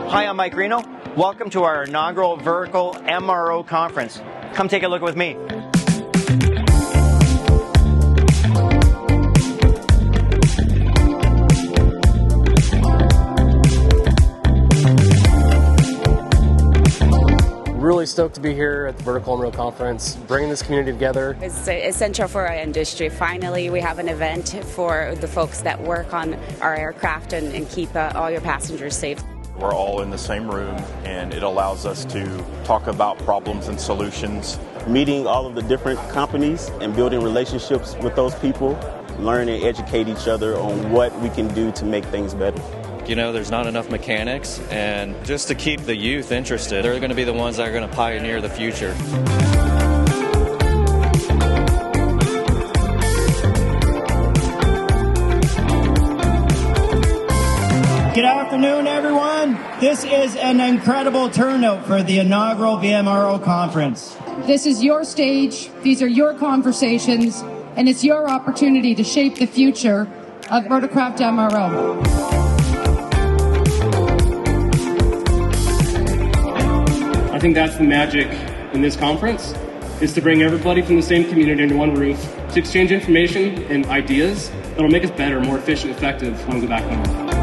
Hi, I'm Mike Reno. Welcome to our inaugural Vertical MRO Conference. Come take a look with me. Really stoked to be here at the Vertical MRO Conference, bringing this community together. It's essential for our industry. Finally, we have an event for the folks that work on our aircraft and keep all your passengers safe. We're all in the same room, and it allows us to talk about problems and solutions. Meeting all of the different companies and building relationships with those people, learn and educate each other on what we can do to make things better. You know, there's not enough mechanics, and just to keep the youth interested, they're going to be the ones that are going to pioneer the future. Good afternoon, everyone. This is an incredible turnout for the inaugural VMRO Conference. This is your stage, these are your conversations, and it's your opportunity to shape the future of rotorcraft MRO. I think that's the magic in this conference, is to bring everybody from the same community under one roof to exchange information and ideas that'll make us better, more efficient, effective when we go back home.